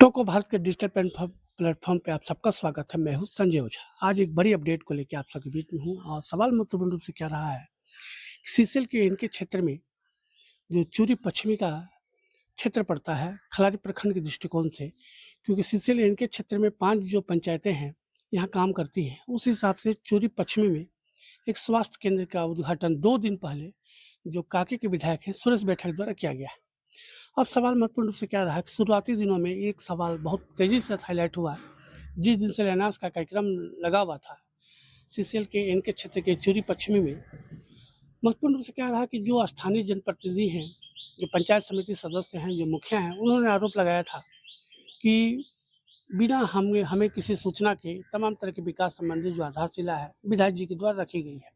टोको भारत के digital platform platform पे आप सबका स्वागत है। मैं हूँ संजय ओझा। आज एक बड़ी अपडेट को लेके आप सबके बीच में हूँ और सवाल महत्वपूर्ण रूप से क्या रहा है, सीसीएल के इनके क्षेत्र में जो चूरी पश्चिमी का क्षेत्र पड़ता है, खलारी प्रखंड के दृष्टिकोण से, क्योंकि सीसीएल इनके क्षेत्र में 5 जो पंचायतें हैं, यहाँ काम करती हैं। उस हिसाब से चूरी पश्चिमी में एक स्वास्थ्य केंद्र का उद्घाटन 2 दिन पहले जो कांके के विधायक हैं, सुरेश बैठक द्वारा किया गया। अब सवाल महत्वपूर्ण रूप से क्या रहा कि शुरुआती दिनों में एक सवाल बहुत तेज़ी से हाईलाइट हुआ। जिस दिन शिलान्यास का कार्यक्रम लगा हुआ था, सीसीएल के इनके क्षेत्र के चूरी पश्चिमी में, महत्वपूर्ण रूप से क्या रहा कि जो स्थानीय जनप्रतिनिधि हैं, जो पंचायत समिति सदस्य हैं, जो मुखिया हैं, उन्होंने आरोप लगाया था कि बिना हमें हमें किसी सूचना के तमाम तरह के विकास संबंधी जो आधारशिला है, विधायक जी के द्वारा रखी गई है।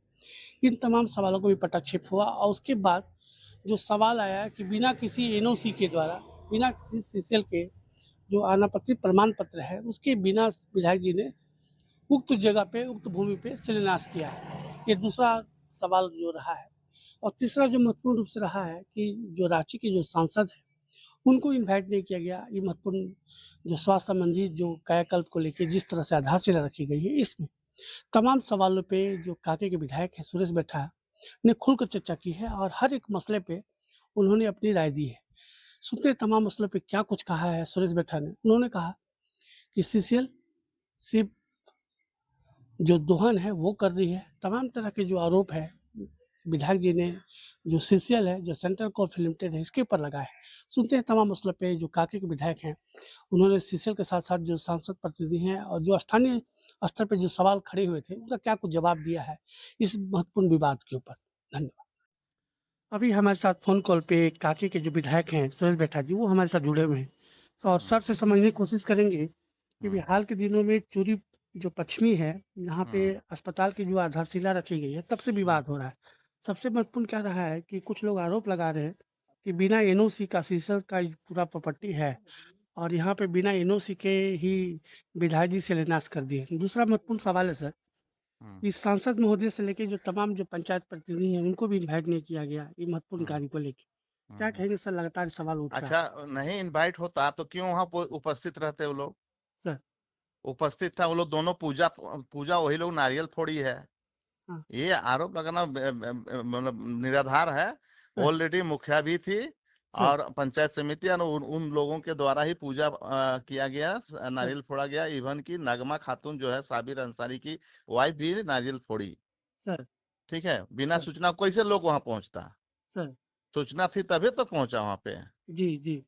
इन तमाम सवालों को भी पटाक्षेप हुआ और उसके बाद जो सवाल आया कि बिना किसी एनओसी के द्वारा, बिना किसी सीसीएल के जो अनापत्ति प्रमाण पत्र है, उसके बिना विधायक जी ने उक्त जगह पे, उक्त भूमि पे शिलान्यास किया है। ये दूसरा सवाल जो रहा है। और तीसरा जो महत्वपूर्ण रूप से रहा है कि जो रांची के जो सांसद हैं, उनको इन्वाइट नहीं किया गया। ये महत्वपूर्ण जो स्वास्थ्य संबंधी जो कायाकल्प को लेके जिस तरह से आधारशिला रखी गई है, इसमें तमाम सवालों पे जो कांके के विधायक हैं सुरेश बैठा ने खुलकर चर्चा की है और हर एक मसले पे उन्होंने अपनी राय दी है। सुनते हैं तमाम मसलों पे क्या कुछ कहा है सुरेश बैठा ने। उन्होंने कहा कि सीसीएल सिर्फ जो दोहन है वो कर रही है। तमाम तरह के जो आरोप है विधायक जी ने जो सीसीएल है, जो सेंट्रल कोऑपरेटिव लिमिटेड है, इसके ऊपर लगाया है। सुनते हैं तमाम मसलों पे जो कांके के विधायक हैं, उन्होंने सीसीएल के साथ-साथ जो सांसद प्रतिनिधि हैं और जो स्थानीय स्तर पे जो सवाल खड़े हुए थे, उनका क्या कुछ जवाब दिया है इस महत्वपूर्ण विवाद के ऊपर। धन्यवाद। अभी हमारे साथ फ़ोन कॉल पे कांके के जो विधायक हैं सुरेश बैठा जी, वो हमारे साथ जुड़े हुए हैं और सर से समझने की कोशिश करेंगे कि भी हुँ, हाल के दिनों में चूरी जो पश्चिमी है, यहाँ पे हुँ, अस्पताल की जो आधारशिला रखी गई है, तब से हुँ, विवाद हो रहा है। सबसे महत्वपूर्ण क्या रहा है कि कुछ लोग आरोप लगा रहे हैं कि बिना एनओसी का सीसर का ये पूरा प्रॉपर्टी है और यहाँ पे बिना एनओसी के ही विधायक जी शिलान्यास कर दिए। दूसरा महत्वपूर्ण सवाल है सर, हुँ, कि सांसद महोदय से लेके जो तमाम जो पंचायत प्रतिनिधि हैं, उनको भी इन्वाइट नहीं किया गया, ये महत्वपूर्ण हुँ, कार्य को लेके। हुँ, क्या हुँ। कहेंगे सर, लगातार सवाल उठ रहा है। अच्छा, नहीं इनवाइट होता तो क्यों वहाँ प उपस्थित रहते वो लोग? सर, उपस्थित था वो लोग, दोनों पूजा पूजा वही लोग नारियल फोड़ी है। हाँ, ये आरोप लगाना मतलब निराधार है। सर, ऑलरेडी मुखिया भी थी सर, और पंचायत समिति और उन उन लोगों के द्वारा ही पूजा किया गया, सर, नारियल फोड़ा गया। इवन की नगमा खातून जो है साबिर अंसारी की वाइफ भी नारियल फोड़ी। सर, ठीक है, बिना सर, सूचना कैसे लोग वहाँ पहुँचता? सर, सूचना थी तभी तो पहुंचा वहाँ पे। जी, जी,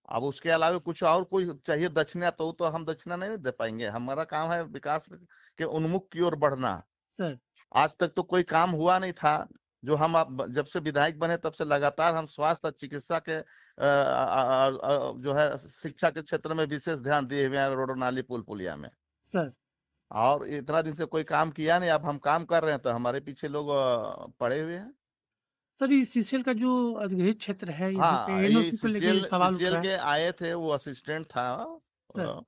अब उसके अलावा कुछ और कोई चाहिए दक्षिणा तो हम दक्षिणा नहीं दे पाएंगे। हमारा काम है विकास के उन्मुख की ओर बढ़ना। सर, आज तक तो कोई काम हुआ नहीं था। जो हम अब जब से विधायक बने तब से लगातार हम स्वास्थ्य और चिकित्सा के जो है शिक्षा के क्षेत्र में विशेष ध्यान दिए हुए हैं, रोड नाली पुल पुलिया में। सर। और इतना दिन से कोई काम किया नहीं, अब हम काम कर रहे हैं तो हमारे पीछे लोग पड़े हुए हैं। सर, ये सीसीएल का जो अधिग्रहित क्षेत्र है, यहाँ पे हाँ, ये एनओसी को लेके सीसीएल सवाल उठ सीसीएल रहा है। के आए थे, वो असिस्टेंट था। सर,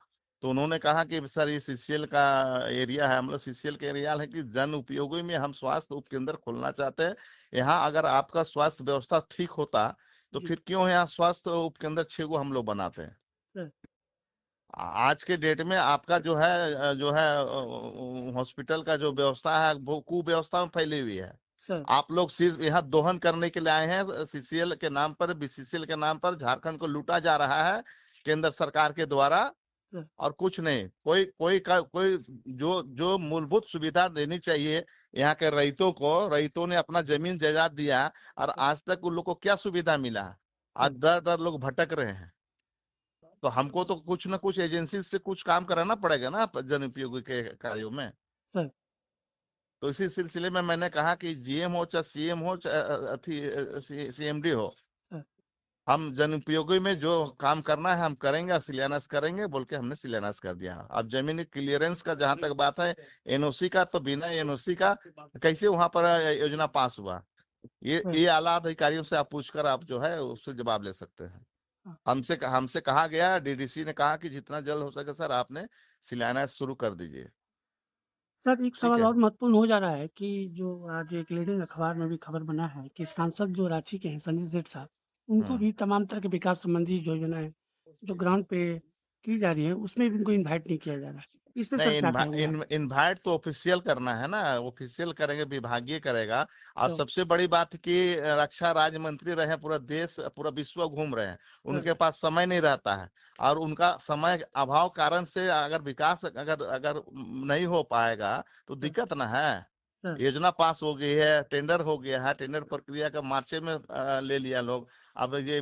तो उन्होंने कहा कि सर ये सीसीएल का एरिया है, हम लोग सीसीएल के एरिया है कि जन उपयोगी में हम स्वास्थ्य उपकेंद्र खोलना चाहते हैं। यहाँ अगर आपका स्वास्थ्य व्यवस्था ठीक होता तो जी, फिर क्यों यहाँ स्वास्थ्य उपकेंद्र 6 गो हम लोग बनाते हैं। सर, आज के डेट में आपका जो है हॉस्पिटल का जो व्यवस्था है वो कुव्यवस्था में फैली हुई है। सर, आप लोग सिर्फ यहाँ दोहन करने के लिए आए हैं। सीसीएल के नाम पर, बीसीसीएल के नाम पर झारखंड को लूटा जा रहा है केंद्र सरकार के द्वारा। सर, और कुछ नहीं, कोई जो जो मूलभूत सुविधा देनी चाहिए यहाँ के रईतों को, रईतों ने अपना जमीन जायदाद दिया और सर, आज तक उन लोग को क्या सुविधा मिला? आज सर, दर दर लोग भटक रहे हैं। तो हमको तो कुछ ना कुछ एजेंसी से कुछ काम कराना पड़ेगा ना जन उपयोगी के कार्यों में। सर, तो इसी सिलसिले में मैंने कहा कि जीएम हो चाहे सीएम हो चाहे सीएमडी हो, सर, हम जन उपयोगी में जो काम करना है हम करेंगे, शिलान्यास करेंगे बोल के हमने शिलान्यास कर दिया। अब जमीन क्लियरेंस का जहां तक बात है, एनओसी का, तो बिना एनओसी का कैसे वहां पर योजना पास हुआ? सर, ये आला अधिकारियों से आप पूछकर आप जो है उससे जवाब ले सकते हैं। हाँ। हमसे कहा गया, डीडीसी ने कहा कि जितना जल्द हो सके सर आपने शिलान्यास शुरू कर दीजिए। सर, एक ठीक सवाल है। और महत्वपूर्ण हो जा रहा है कि जो आज एक लीडिंग अखबार में भी खबर बना है कि सांसद जो रांची के हैं संजय सेठ साहब, उनको हम्म, भी तमाम तरह के विकास संबंधी योजनाएं जो ग्राउंड पे की जा रही है उसमें भी उनको इनवाइट नहीं किया जा रहा है। इसमें सर नहीं, क्या कहेंगे आप? इनवाइट तो ऑफिशियल करना है ना, ऑफिशियल करेंगे, विभागीय करेगा। और तो सबसे बड़ी बात कि रक्षा राज्य मंत्री रहे, पूरा देश पूरा विश्व घूम रहे हैं, सर, उनके पास समय नहीं रहता है। और उनका समय अभाव कारण से अगर विकास अगर अगर नहीं हो पाएगा तो सर, दिक्कत ना है। सर, योजना पास हो गई है, टेंडर हो गया है, टेंडर प्रक्रिया का मार्च में ले लिया लोग। अब ये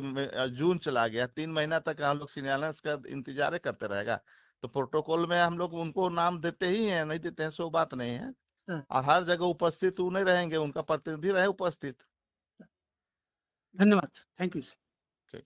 जून चला गया, 3 महीना तक हम लोग शिलान्यास का इंतजार करते रहेगा। तो प्रोटोकॉल में हम लोग उनको नाम देते ही हैं, नहीं देते हैं सो बात नहीं है। सर, और हर जगह उपस्थित वो नहीं रहेंगे, उनका प्रतिनिधि रहे उपस्थित। धन्यवाद सर, थैंक यू सर। ठीक।